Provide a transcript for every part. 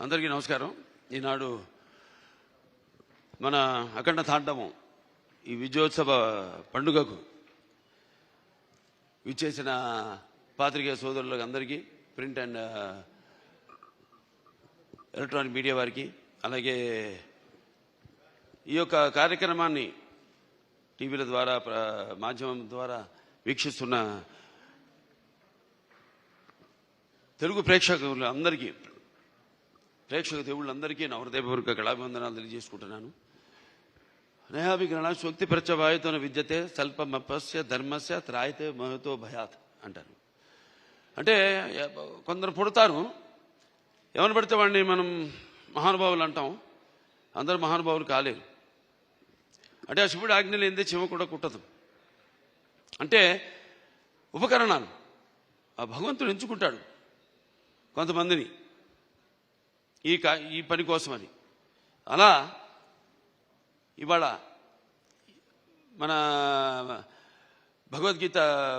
అందరికీ నమస్కారం. ఈనాడు మన అఖండ తాండవం ఈ విజయోత్సవ పండుగకు విచ్చేసిన పాత్రికేయ సోదరులకు అందరికీ, ప్రింట్ అండ్ ఎలక్ట్రానిక్ మీడియా వారికి, అలాగే ఈ యొక్క కార్యక్రమాన్ని టీవీల ద్వారా మాధ్యమం ద్వారా వీక్షిస్తున్న తెలుగు ప్రేక్షకులందరికీ, ప్రేక్షక దేవుళ్ళందరికీ నా హృదయపూర్వక కళాభివందనాలు తెలియజేసుకుంటున్నాను. నయాభిగ్రహణ శక్తి ప్రచవాయుతోన విద్యతే స్వల్పమపస్య ధర్మస్య త్రాయితే మహతో భయాత్ అంటారు. అంటే కొందరు పుడతారు, ఎవరు పడితే వాడిని మనం మహానుభావులు అంటాం. అందరు మహానుభావులు కాలేరు. అంటే ఆ శివుడు ఆజ్ఞ లేనిదే చెమ కూడా కుట్టదు. అంటే ఉపకరణాలు ఆ భగవంతుడు ఎంచుకుంటాడు కొంతమందిని ఈ పని కోసమని. అలా ఇవాళ మన భగవద్గీత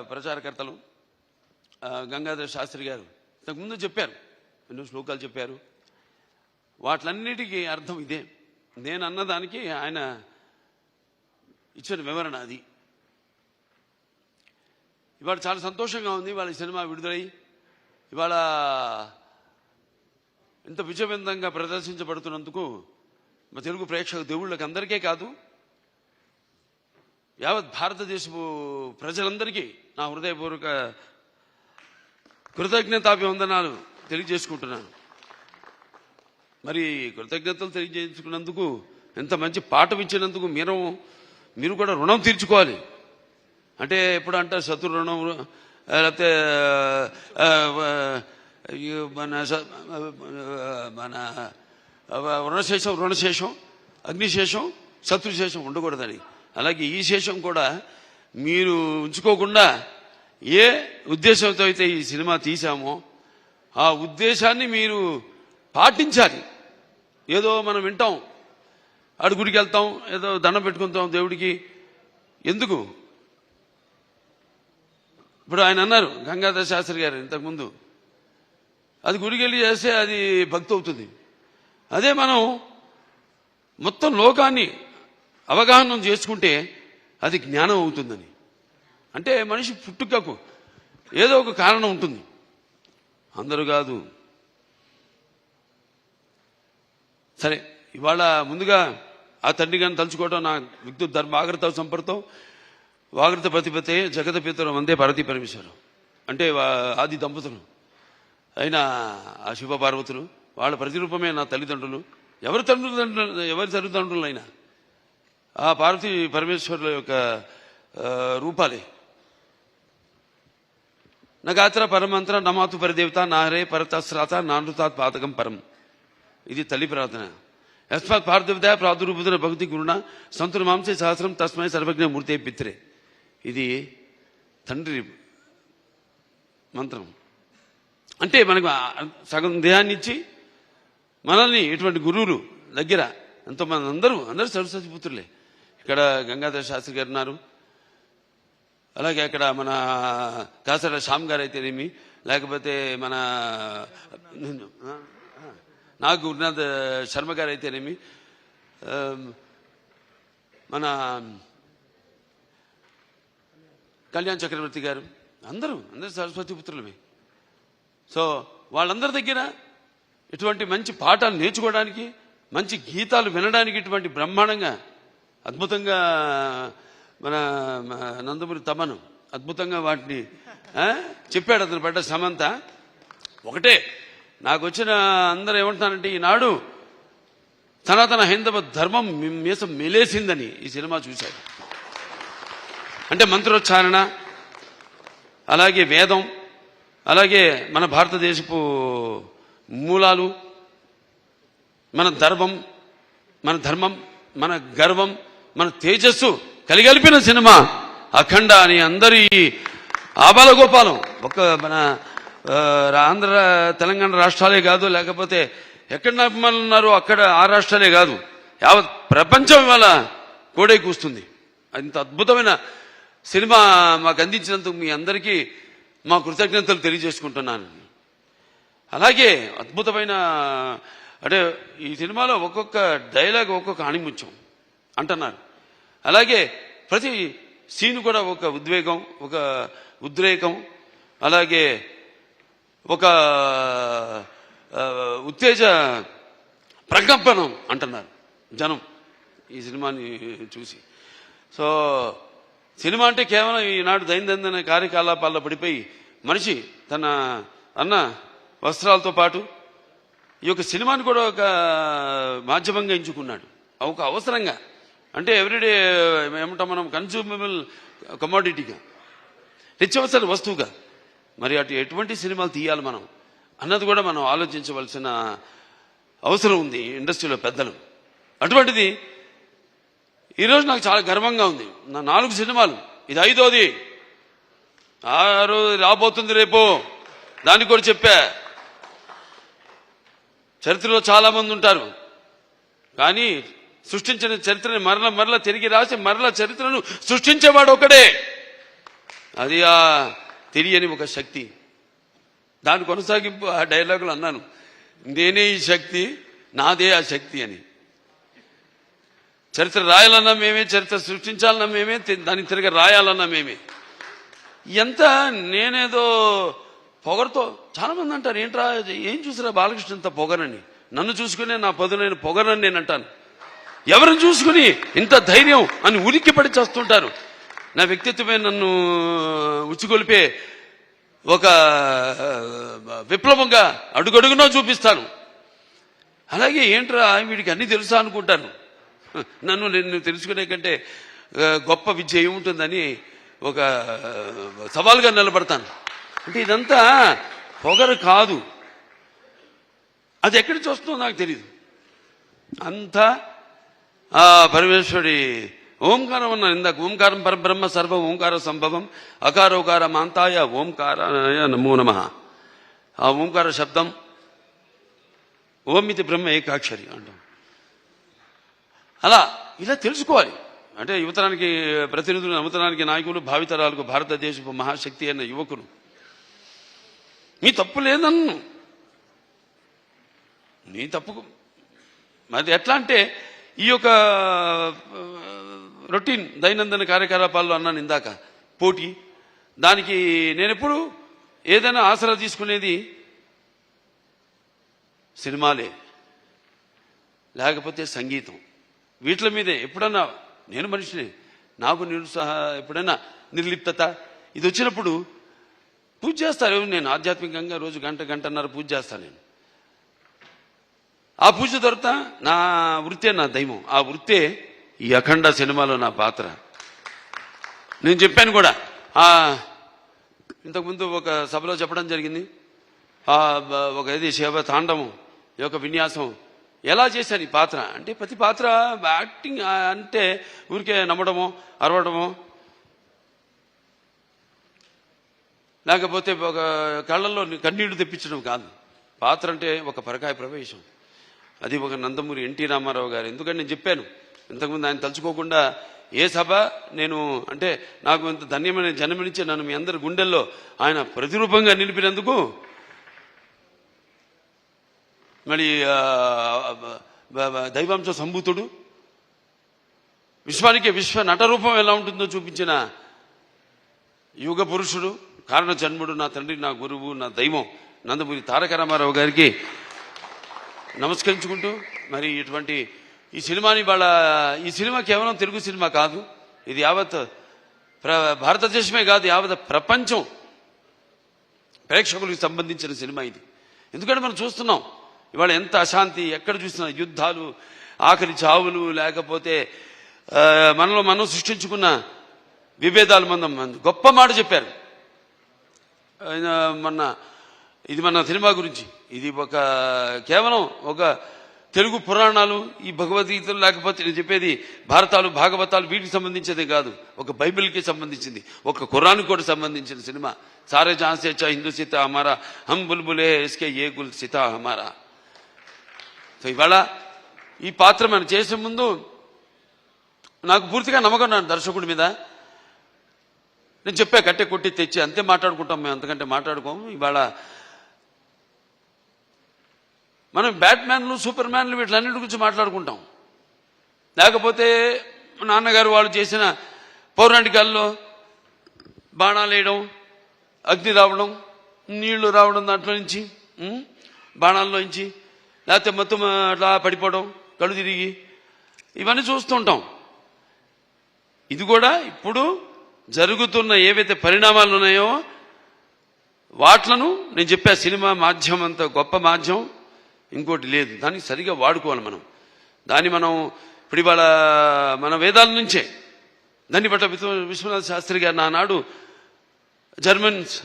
ప్రచారకర్తలు గంగాధర శాస్త్రి గారు ఇంతకుముందు చెప్పారు, ఎన్నో శ్లోకాలు చెప్పారు. వాటిలన్నిటికీ అర్థం ఇదే. నేను అన్నదానికి ఆయన ఇచ్చిన వివరణ అది. ఇవాళ చాలా సంతోషంగా ఉంది. ఇవాళ ఈ సినిమా విడుదలై ఇవాళ ఇంత విజయవంతంగా ప్రదర్శించబడుతున్నందుకు మా తెలుగు ప్రేక్షక దేవుళ్ళకి అందరికీ కాదు, యావత్ భారతదేశపు ప్రజలందరికీ నా హృదయపూర్వక కృతజ్ఞతాభివందనాలు తెలియజేసుకుంటున్నాను. మరి కృతజ్ఞతలు తెలియజేసుకున్నందుకు, ఎంత మంచి పాఠం ఇచ్చినందుకు మీరు కూడా రుణం తీర్చుకోవాలి. అంటే ఎప్పుడు అంటారు శత్రు రుణం, లేకపోతే మన రుణశేషం అగ్నిశేషం శత్రుశేషం ఉండకూడదని. అలాగే ఈ శేషం కూడా మీరు ఉంచుకోకుండా ఏ ఉద్దేశంతో అయితే ఈ సినిమా తీసామో ఆ ఉద్దేశాన్ని మీరు పాటించాలి. ఏదో మనం వింటాం, అడుగుడికి వెళ్తాం, ఏదో దండం పెట్టుకుంటాం దేవుడికి. ఎందుకు? ఇప్పుడు ఆయన అన్నారు గంగాధర శాస్త్రి గారు ఇంతకుముందు, అది గుడికి వెళ్ళి చేస్తే అది భక్తి అవుతుంది. అదే మనం మొత్తం లోకాన్ని అవగాహన చేసుకుంటే అది జ్ఞానం అవుతుందని. అంటే మనిషి పుట్టుకకు ఏదో ఒక కారణం ఉంటుంది, అందరూ కాదు. సరే, ఇవాళ ముందుగా ఆ తండ్రి గారిని తలుచుకోవటం, నా విద్యుత్ ధర్మాగ్రత సంపర్తం వాగ్రత ప్రతిపతే జగత పితరం వందే పార్వతీ పరమేశ్వరం. అంటే ఆది దంపతులు అయిన ఆ శివ పార్వతులు, వాళ్ళ ప్రతిరూపమే నా తల్లిదండ్రులు. ఎవరి తల్లిదండ్రులైనా ఆ పార్వతీ పరమేశ్వరుల యొక్క రూపాలే. నగాత్ర పరమంత్ర నమాతు పరిదేవత నాహరే పరతశ్రాత నానృతాత్ పాతకం పరం. ఇది తల్లి ప్రార్థన. యస్మాత్ పార్థివత ప్రాదురూపుతున్న భక్తి గురుణ సంతుల మాంసే సహస్రం తస్మై సర్వజ్ఞ మూర్తే పిత్రే. ఇది తండ్రి మంత్రం. అంటే మనకు సగం దేహాన్ని ఇచ్చి మనల్ని ఇటువంటి గురువులు దగ్గర ఎంతోమంది, అందరూ సరస్వతి పుత్రులే. ఇక్కడ గంగాధర శాస్త్రి గారు ఉన్నారు, అలాగే అక్కడ మన కాసర శ్యామ్ గారు అయితేనేమి, లేకపోతే మన నాగ్ గురునాథ్ శర్మ గారు అయితేనేమి, మన కళ్యాణ్ చక్రవర్తి గారు, అందరూ సరస్వతి పుత్రులమే. సో వాళ్ళందరి దగ్గర ఇటువంటి మంచి పాఠాలు నేర్చుకోవడానికి, మంచి గీతాలు వినడానికి ఇటువంటి బ్రహ్మాండంగా అద్భుతంగా మన నందమూరి తమను అద్భుతంగా వాటిని చెప్పాడు. అతను పడ్డ శ్రమంతా ఒకటే. నాకు వచ్చిన అందరూ ఏమంటున్నారంటే, ఈనాడు సనాతన హైందవ ధర్మం మీసం మెలేసిందని ఈ సినిమా చూశారు. అంటే మంత్రోచ్చారణ, అలాగే వేదం, అలాగే మన భారతదేశపు మూలాలు, మన ధర్మం, మన గర్వం, మన తేజస్సు కలిగలిపిన సినిమా అఖండ అని అందరి ఆబాల గోపాలం. ఒక మన ఆంధ్ర తెలంగాణ రాష్ట్రాలే కాదు, లేకపోతే ఎక్కడ అభిమానులు ఉన్నారో అక్కడ ఆ రాష్ట్రాలే కాదు, యావత్ ప్రపంచం ఇవాళ కోడే కూస్తుంది. అంత అద్భుతమైన సినిమా మాకు అందించినందుకు మీ అందరికీ మా కృతజ్ఞతలు తెలియజేసుకుంటున్నాను. అలాగే అద్భుతమైన అంటే ఈ సినిమాలో ఒక్కొక్క డైలాగ్ ఒక్కొక్క ఆణిముత్యం అంటున్నారు. అలాగే ప్రతి సీన్ కూడా ఒక ఉద్వేగం, ఒక ఉద్రేకం, అలాగే ఒక ఉత్తేజ ప్రకంపనం అంటున్నారు జనం ఈ సినిమాని చూసి. సో సినిమా అంటే కేవలం ఈనాడు దైనందిన కార్యకలాపాల్లో పడిపోయి మనిషి తన అన్న వస్త్రాలతో పాటు ఈ యొక్క సినిమాని కూడా ఒక మాధ్యమంగా ఎంచుకున్నాడు, ఒక అవసరంగా. అంటే ఎవ్రీడే ఏమంటాం మనం, కన్స్యూమబుల్ కమోడిటీగా, నిత్యవసర వస్తువుగా. మరి ఎటువంటి సినిమాలు తీయాలి మనం అన్నది కూడా మనం ఆలోచించవలసిన అవసరం ఉంది ఇండస్ట్రీలో పెద్దలు. అటువంటిది ఈరోజు నాకు చాలా గర్వంగా ఉంది. నా 4 సినిమాలు, ఇది 5వది. 6 రాబోతుంది రేపు, దానికి కూడా చెప్పా. చరిత్రలో చాలా మంది ఉంటారు, కానీ సృష్టించిన చరిత్రని మరల తిరిగి రాసి మరల చరిత్రను సృష్టించేవాడు ఒకడే. అది ఆ తెలియని ఒక శక్తి. దాని కొనసాగింపు ఆ డైలాగులు అన్నాను, నేనే ఈ శక్తి, నాదే ఆ శక్తి అని. చరిత్ర రాయాలన్నా మేమే, చరిత్ర సృష్టించాలన్నా మేమే, దాన్ని తిరిగి రాయాలన్నా మేమే. ఎంత నేనేదో పొగరుతో చాలా మంది అంటారు, ఏంట్రా ఏం చూసిరా బాలకృష్ణ ఇంత పొగరని. నన్ను చూసుకునే నా పదునైన పొగరని నేను అంటాను. ఎవరిని చూసుకుని ఇంత ధైర్యం అని ఉలిక్కి పడి చేస్తుంటారు. నా వ్యక్తిత్వమే నన్ను ఉచ్చుకొలిపే ఒక విప్లవంగా అడుగడుగునో చూపిస్తాను. అలాగే ఏంట్రా వీడికి అన్ని తెలుసా అనుకుంటాను. నిన్ను తెలుసుకునే కంటే గొప్ప విద్య ఏముంటుందని ఒక సవాల్గా నిలబడతాను. అంటే ఇదంతా పొగరు కాదు, అది ఎక్కడి నుంచి వస్తుందో నాకు తెలియదు. అంతా ఆ పరమేశ్వరుడి ఓంకారం అన్నాను ఇందాక. ఓంకారం పరబ్రహ్మ సర్వ ఓంకార సంభవం అకారోకార మాంతాయ ఓంకారాయ నమో నమః. ఆ ఓంకార శబ్దం ఓమితి బ్రహ్మ ఏకాక్షరి అంటాం. అలా ఇలా తెలుసుకోవాలి. అంటే యువతరానికి ప్రతినిధులు, నవతరానికి నాయకులు, భావితరాలకు భారతదేశపు మహాశక్తి అయిన యువకులు. నీ తప్పు లేదన్ను, నీ తప్పుకు మరి ఎట్లా అంటే ఈ యొక్క రొటీన్ దైనందిన కార్యకలాపాల్లో అన్నాను ఇందాక, పోటీ. దానికి నేనెప్పుడు ఏదైనా ఆసరా తీసుకునేది సినిమాలే, లేకపోతే సంగీతం. వీటి మీదే ఎప్పుడన్నా నేను మనిషిని, నాకు ఎప్పుడైనా నిర్లిప్తత ఇది వచ్చినప్పుడు పూజ చేస్తారు. నేను ఆధ్యాత్మికంగా రోజు గంటన్నర పూజ చేస్తాను. నేను ఆ పూజ దొరుకుతా నా వృత్తే నా దైవం. ఆ వృత్తే ఈ అఖండ సినిమాలో నా పాత్ర. నేను చెప్పాను కూడా, ఇంతకుముందు ఒక సభలో చెప్పడం జరిగింది. ఒక ఇది శివ తాండవం యొక్క విన్యాసం ఎలా చేశాను ఈ పాత్ర అంటే, ప్రతి పాత్ర యాక్టింగ్ అంటే ఊరికే నమ్మడమో అరవడమో, లేకపోతే ఒక కళ్ళల్లో కన్నీళ్లు తెప్పించడం కాదు. పాత్ర అంటే ఒక పరకాయ ప్రవేశం. అది ఒక నందమూరి ఎన్టీ రామారావు గారు. ఎందుకంటే నేను చెప్పాను ఇంతకుముందు, ఆయన తలుచుకోకుండా ఏ సభ నేను అంటే నాకు ఇంత ధన్యమైన జన్మనిచ్చి నన్ను మీ అందరి గుండెల్లో ఆయన ప్రతిరూపంగా నిలిపినందుకు, మరి దైవాంశ సంభూతుడు, విశ్వానికి విశ్వ నటరూపం ఎలా ఉంటుందో చూపించిన యుగ పురుషుడు, కారణ జన్ముడు, నా తండ్రి, నా గురువు, నా దైవం నందమూరి తారక రామారావు గారికి నమస్కరించుకుంటూ, మరి ఇటువంటి ఈ సినిమాని ఈ సినిమా కేవలం తెలుగు సినిమా కాదు, ఇది యావత్ భారతదేశమే కాదు, యావత్ ప్రపంచం ప్రేక్షకులకు సంబంధించిన సినిమా ఇది. ఎందుకంటే మనం చూస్తున్నాం ఇవాళ ఎంత అశాంతి, ఎక్కడ చూసినా యుద్ధాలు, ఆఖరి చావులు, లేకపోతే మనలో మనం సృష్టించుకున్న విభేదాలు. గొప్ప మాట చెప్పారు ఇది మన సినిమా గురించి. ఇది కేవలం ఒక తెలుగు పురాణాలు, ఈ భగవద్గీతలు, లేకపోతే నేను చెప్పేది భారతాలు, భాగవతాలు, వీటికి సంబంధించేదే కాదు, ఒక బైబిల్కి సంబంధించింది, ఒక ఖురాన్ కూడా సంబంధించిన సినిమా. సారే జహాన్ సే అచ్చా హిందూ సీతా హమారా, హమ్ బుల్బులే ఇస్కే ఏ గుల్ సీతా హమారా. సో ఇవాళ ఈ పాత్ర మనం చేసే ముందు నాకు పూర్తిగా నమ్మకం నా దర్శకుడి మీద. నేను చెప్పా కట్టె కొట్టి తెచ్చి అంతే మాట్లాడుకుంటాం మేము, అంతకంటే మాట్లాడుకోము. ఇవాళ మనం బ్యాట్మ్యాన్లు, సూపర్ మ్యాన్లు వీటిలన్నిటి గురించి మాట్లాడుకుంటాం. లేకపోతే నాన్నగారు వాళ్ళు చేసిన పౌరాణికాల్లో బాణాలు వేయడం, అగ్ని రావడం, నీళ్లు రావడం, దాంట్లో నుంచి బాణాల్లో నుంచి, లేకపోతే మొత్తం అట్లా పడిపోవడం, కళ్ళు తిరిగి, ఇవన్నీ చూస్తుంటాం. ఇది కూడా ఇప్పుడు జరుగుతున్న ఏవైతే పరిణామాలు ఉన్నాయో వాట్లను నేను చెప్పా. సినిమా మాధ్యమం అంత గొప్ప మాధ్యమం ఇంకోటి లేదు. దాన్ని సరిగా వాడుకోవాలి మనం. దాన్ని మనం ఇప్పుడు ఇవాళ మన వేదాల నుంచే దాన్ని బట్ట విశ్వనాథ శాస్త్రి గారు నానాడు జర్మన్స్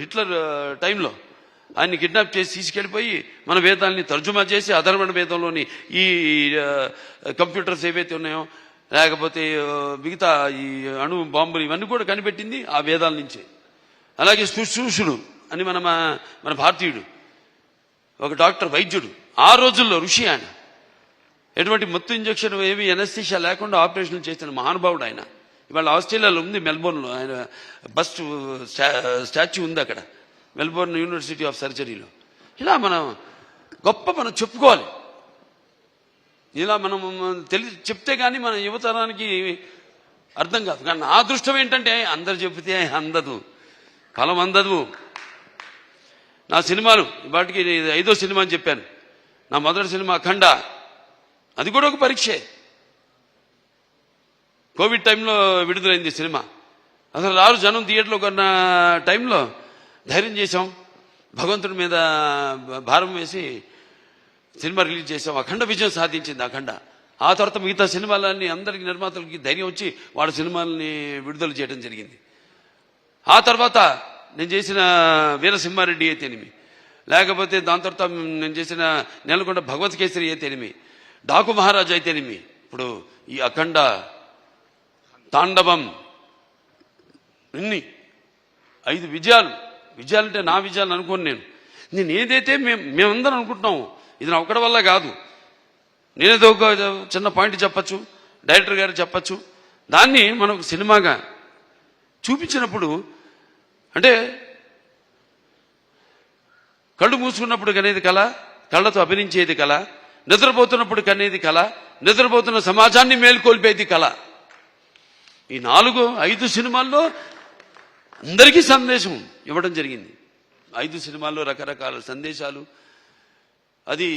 హిట్లర్ టైంలో ఆయన్ని కిడ్నాప్ చేసి తీసుకెళ్ళిపోయి మన వేదాలని తర్జుమా చేసి అధర్వణ వేదంలోని ఈ కంప్యూటర్స్ ఏవైతే ఉన్నాయో, లేకపోతే మిగతా ఈ అణు బాంబులు ఇవన్నీ కూడా కనిపెట్టింది ఆ వేదాల నుంచే. అలాగే శుశ్రూషుడు అని మన భారతీయుడు ఒక డాక్టర్, వైద్యుడు, ఆ రోజుల్లో ఋషి ఆయన. ఎటువంటి మత్తు ఇంజక్షన్ ఏమి ఎనస్థీషియా లేకుండా ఆపరేషన్లు చేసిన మహానుభావుడు ఆయన. ఇవాళ ఆస్ట్రేలియాలో ఉంది, మెల్బోర్న్లో ఆయన బస్ట్ స్టాచ్యూ ఉంది అక్కడ, మెల్బోర్న్ యూనివర్సిటీ ఆఫ్ సర్జరీలో. ఇలా మనం చెప్పుకోవాలి. ఇలా మనం చెప్తే కానీ మన యువతరానికి అర్థం కాదు. కానీ నా అదృష్టం ఏంటంటే అందరు చెప్తే అందదు, ఫలం అందదు. నా సినిమాలు వాటికి 5వ సినిమా అని చెప్పాను. నా మొదటి సినిమా అఖండ, అది కూడా ఒక పరీక్షే. కోవిడ్ టైంలో విడుదలైంది సినిమా. అసలు రారు జనం థియేటర్లో కొన్న టైంలో ధైర్యం చేశాం, భగవంతుడి మీద భారం వేసి సినిమా రిలీజ్ చేసాం. అఖండ విజయం సాధించింది అఖండ. ఆ తర్వాత మిగతా సినిమాలన్నీ అందరికీ నిర్మాతలకి ధైర్యం వచ్చి వాళ్ళ సినిమాలని విడుదల చేయడం జరిగింది. ఆ తర్వాత నేను చేసిన వీరసింహారెడ్డి అయితేనేమి, లేకపోతే దాని తర్వాత నేను చేసిన నెలకొండ భగవత్ కేసరి అయితేనేమి, డాకు మహారాజ్ అయితేనేమి, ఇప్పుడు ఈ అఖండ, తాండవం, ఇన్ని 5 విజయాలంటే నా విజయాలు అనుకోను. నేను ఏదైతే మేమందరం అనుకుంటున్నాము ఇది నా ఒక్కడి వల్ల కాదు. నేనేదో ఒక చిన్న పాయింట్ చెప్పచ్చు, డైరెక్టర్ గారు చెప్పచ్చు, దాన్ని మనం సినిమాగా చూపించినప్పుడు, అంటే కళ్ళు మూసుకున్నప్పుడు కనేది కళ, కళ్ళతో అభినయించేది కళ, నిద్రపోతున్నప్పుడు కనేది కళ, నిద్రపోతున్న సమాజాన్ని మేల్కొల్పేది కళ. ఈ 4-5 సినిమాల్లో అందరికీ సందేశం ఇవ్వడం జరిగింది. 5 సినిమాల్లో రకరకాల సందేశాలు. అది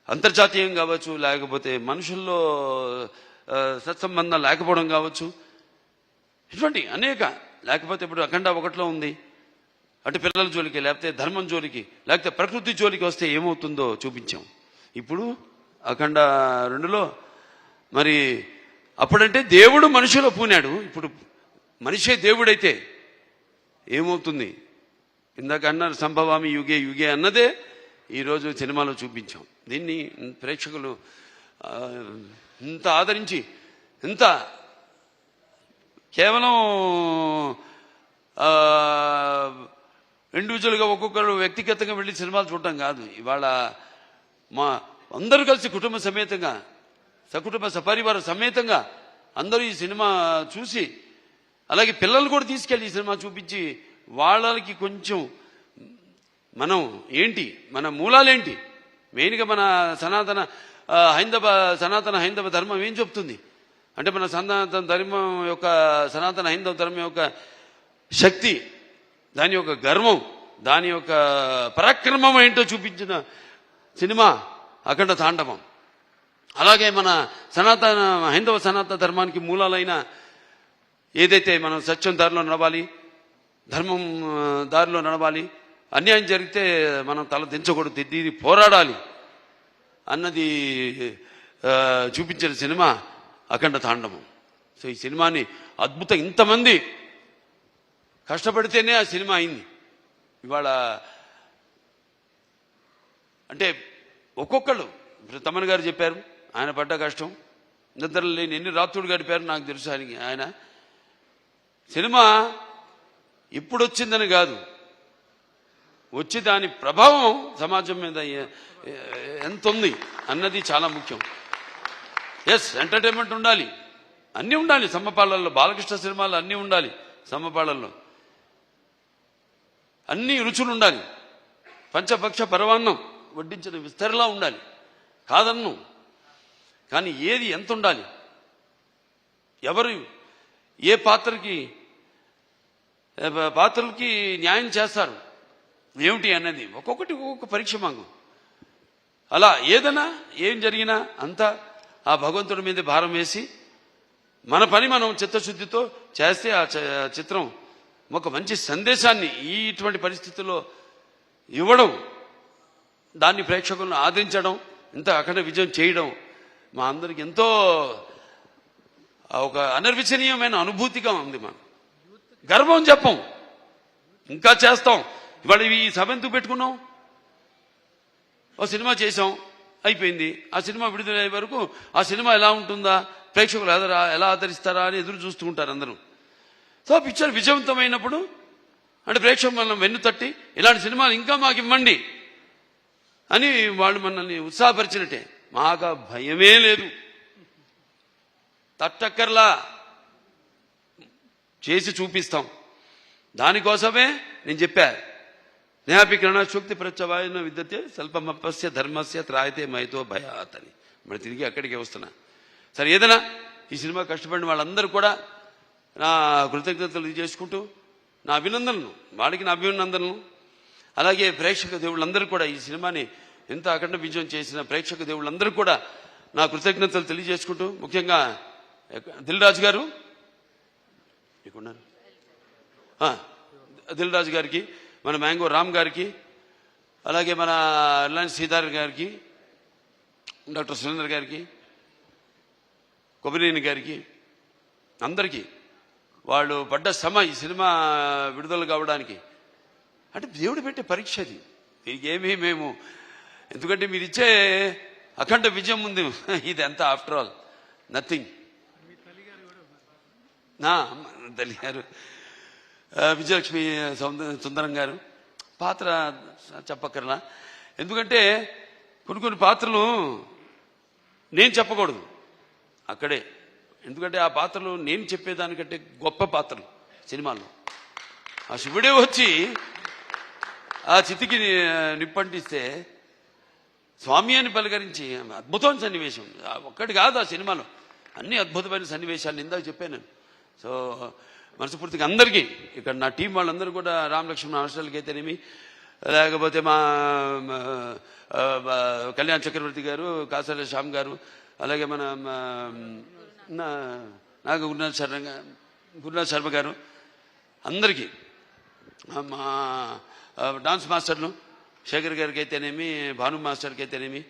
అంతర్జాతీయం కావచ్చు, లేకపోతే మనుషుల్లో సత్సంబంధం లేకపోవడం కావచ్చు, ఇటువంటి అనేక. లేకపోతే ఇప్పుడు అఖండ 1లో ఉంది, అటు పిల్లల జోలికి, లేకపోతే ధర్మం జోలికి, లేకపోతే ప్రకృతి జోలికి వస్తే ఏమవుతుందో చూపించాం. ఇప్పుడు అఖండ 2లో మరి అప్పుడంటే దేవుడు మనిషిలో పూనాడు, ఇప్పుడు మనిషే దేవుడైతే ఏమవుతుంది? ఇందాక అన్నారు సంభవామి యుగే యుగే అన్నదే ఈరోజు సినిమాలో చూపించాం. దీన్ని ప్రేక్షకులు ఇంత ఆదరించి, ఇంత కేవలం ఇండివిజువల్గా ఒక్కొక్కరు వ్యక్తిగతంగా వెళ్ళి సినిమాలు చూడటం కాదు. ఇవాళ మా అందరూ కలిసి కుటుంబ సమేతంగా, సకుటుంబ సపరివార సమేతంగా అందరూ ఈ సినిమా చూసి, అలాగే పిల్లలు కూడా తీసుకెళ్ళి ఈ సినిమా చూపించి వాళ్ళకి కొంచెం మనం ఏంటి, మన మూలాలేంటి, మెయిన్గా మన సనాతన హైందవ ధర్మం ఏం చెప్తుంది అంటే, మన సనాతన ధర్మం యొక్క, సనాతన హైందవ ధర్మం యొక్క శక్తి, దాని యొక్క గర్వం, దాని యొక్క పరాక్రమం ఏంటో చూపించిన సినిమా అఖండ తాండవం. అలాగే మన హైందవ సనాతన ధర్మానికి మూలాలైన ఏదైతే మనం సత్యం దారిలో నడవాలి, ధర్మం దారిలో నడవాలి, అన్యాయం జరిగితే మనం తల దించకూడదు, తిరిగి పోరాడాలి అన్నది చూపించిన సినిమా అఖండ తాండవం. సో ఈ సినిమాని అద్భుతం, ఇంతమంది కష్టపడితేనే ఆ సినిమా అయింది. ఇవాళ అంటే ఒక్కొక్కళ్ళు, ఇప్పుడు తమన్ గారు చెప్పారు, ఆయన పడ్డ కష్టం, నిద్ర లేని ఎన్ని రాత్రుడు గడిపారు నాకు తెలుసు. ఆయన సినిమా ఇప్పుడు వచ్చిందని కాదు, వచ్చి దాని ప్రభావం సమాజం మీద ఎంత ఉంది అన్నది చాలా ముఖ్యం. ఎస్, ఎంటర్టైన్మెంట్ ఉండాలి, అన్నీ ఉండాలి సమ్మపాళ్ళల్లో. బాలకృష్ణ సినిమాలు అన్నీ ఉండాలి సమ్మపాళ్ళల్లో, అన్ని రుచులు ఉండాలి. పంచపక్ష పరవాన్నం వడ్డించిన విస్తరిలా ఉండాలి, కాదన్ను. కానీ ఏది ఎంత ఉండాలి, ఎవరు ఏ పాత్రలకి న్యాయం చేస్తారు ఏమిటి అన్నది ఒక్కొక్కటి ఒక్కొక్క పరీక్ష మాకు. అలా ఏదైనా ఏం జరిగినా అంతా ఆ భగవంతుడి మీద భారం వేసి మన పని మనం చిత్తశుద్ధితో చేస్తే ఆ చిత్రం ఒక మంచి సందేశాన్ని ఇటువంటి పరిస్థితుల్లో ఇవ్వడం, దాన్ని ప్రేక్షకులను ఆదరించడం, ఇంత అఖండ విజయం చేయడం మా అందరికి ఎంతో ఒక అనిర్వచనీయమైన అనుభూతిగా ఉంది. మాకు గర్వం చెప్పం, ఇంకా చేస్తాం. ఇవాళ ఈ సభ ఎందుకు పెట్టుకున్నాం? ఓ సినిమా చేసాం, అయిపోయింది. ఆ సినిమా విడుదలయ్యే వరకు ఆ సినిమా ఎలా ఉంటుందా, ప్రేక్షకులు ఎలా ఆదరిస్తారా అని ఎదురు చూస్తూ ఉంటారు అందరూ. సో పిక్చర్ విజయవంతమైనప్పుడు అంటే ప్రేక్షకులు మనం వెన్ను తట్టి ఇలాంటి సినిమాలు ఇంకా మాకు ఇవ్వండి అని వాళ్ళు మనల్ని ఉత్సాహపరిచినట్టే. మాకు భయమే లేదు, తట్టక్కర్లా, చేసి చూపిస్తాం. దానికోసమే నేను చెప్పా, నేహాపికరణ శోక్తి ప్రత్యవాయన విద్యతే స్వల్పమపస్య ధర్మస్య త్రాయతే మైతో భయాత్ అని. మరి తిరిగి అక్కడికే వస్తున్నా. సరే, ఏదైనా ఈ సినిమా కష్టపడిన వాళ్ళందరూ కూడా నా కృతజ్ఞతలు చేసుకుంటూ నా అభినందనలు, వాడికి నా అభినందనలు, అలాగే ప్రేక్షక దేవుళ్ళందరూ కూడా ఈ సినిమాని ఎంత అఖండ విజయం చేసిన ప్రేక్షక దేవుళ్ళందరూ కూడా నా కృతజ్ఞతలు తెలియజేసుకుంటూ, ముఖ్యంగా దిల్ రాజు గారు దిల్ రాజు గారికి, మన మ్యాంగో రామ్ గారికి, అలాగే మన రిలయన్స్ సీతార్ గారికి, డాక్టర్ సురేందర్ గారికి, కొబ్బరినేని గారికి, అందరికీ వాళ్ళు పడ్డ శ్రమ ఈ సినిమా విడుదల కావడానికి అంటే దేవుడు పెట్టే పరీక్ష అది. దీనికి ఏమీ మేము, ఎందుకంటే మీరు ఇచ్చే అఖండ విజయం ఉంది, ఇది ఎంత ఆఫ్టర్ ఆల్ నథింగ్. నా తల్లి గారు విజయలక్ష్మి సుందరం గారు పాత్ర చెప్పక్కర్లా, ఎందుకంటే కొన్ని పాత్రలు నేను చెప్పకూడదు అక్కడే, ఎందుకంటే ఆ పాత్రలు నేను చెప్పేదానికంటే గొప్ప పాత్రలు సినిమాల్లో. ఆ శివుడే వచ్చి ఆ చితికి నిప్పంటిస్తే స్వామి అని పలకరించి అద్భుతమైన సన్నివేశం ఒక్కటి కాదు, ఆ సినిమాలో అన్ని అద్భుతమైన సన్నివేశాలు ఇందాక చెప్పాను నేను. సో మనస్ఫూర్తిగా అందరికీ, ఇక్కడ నా టీం వాళ్ళందరూ కూడా, రామలక్ష్మణ హాస్టల్కి అయితేనేమి, లేకపోతే మా కళ్యాణ్ చక్రవర్తి గారు, కాసాల శ్యామ్ గారు, అలాగే మన నాగ గురునాథ్ శర్మ గారు, అందరికీ, మా డాన్స్ మాస్టర్లు శేఖర్ గారికి అయితేనేమి, భాను మాస్టర్కి అయితేనేమి,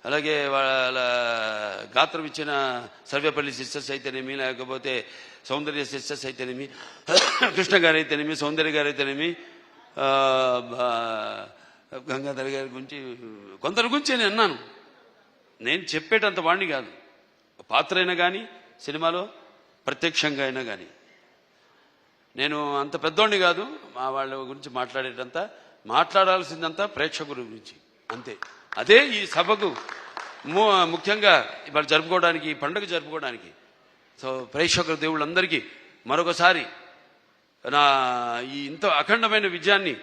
అలాగే వాళ్ళ గాత్రం ఇచ్చిన సర్వేపల్లి సిస్టర్స్ అయితేనేమి, లేకపోతే సౌందర్య సిస్టర్స్ అయితేనేమి, కృష్ణ గారు అయితేనేమి, సౌందర్య గారు అయితేనేమి, గంగాధర్ గారి గురించి, కొందరి గురించి నేను అన్నాను. నేను చెప్పేటంత వాడిని కాదు, పాత్ర అయినా కానీ సినిమాలో ప్రత్యక్షంగా అయినా కానీ నేను అంత పెద్దోడిని కాదు. మా వాళ్ళ గురించి మాట్లాడాల్సిందంతా ప్రేక్షకుల గురించి అంతే. అదే ఈ సభకు ముఖ్యంగా ఇవాళ జరుపుకోవడానికి, ఈ పండుగ జరుపుకోవడానికి. సో ప్రేక్షకుల దేవుళ్ళందరికీ మరొకసారి నా ఈ ఇంత అఖండమైన విజయాన్ని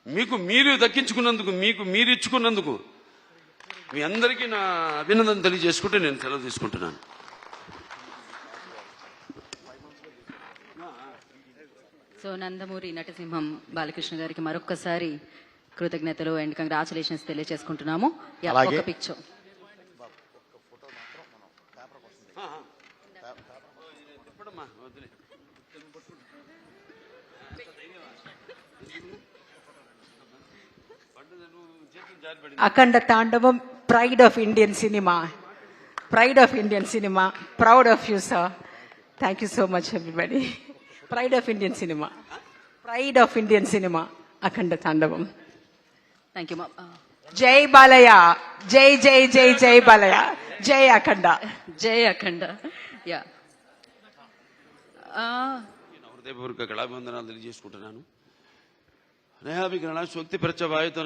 మీకు మీరు దక్కించుకున్నందుకు, మీకు మీరు ఇచ్చుకున్నందుకు మీ అందరికీ నా అభినందన తెలియజేసుకుంటూ నేను సెలవు తీసుకుంటున్నాను. సో నందమూరి నటసింహం బాలకృష్ణ గారికి మరొక్కసారి కృతజ్ఞతలు అండ్ కంగ్రాచులేషన్స్ తెలియజేసుకుంటున్నాము. ఒక picture Akhanda Thandavam, pride of Indian cinema, pride of Indian cinema, proud of you sir. Thank you so much everybody. Pride of Indian cinema, pride of Indian cinema, Akhanda Thandavam. Thank you. జై బాలయ్య, జై జై జై జై బాలయ్య, జై అఖండ, జై అఖండ. యా హృదయపూర్వక కళాభివందనాలు తెలియజేసుకుంటున్నాను. నేహాభికరణ శక్తి ప్రత్యవాయుతో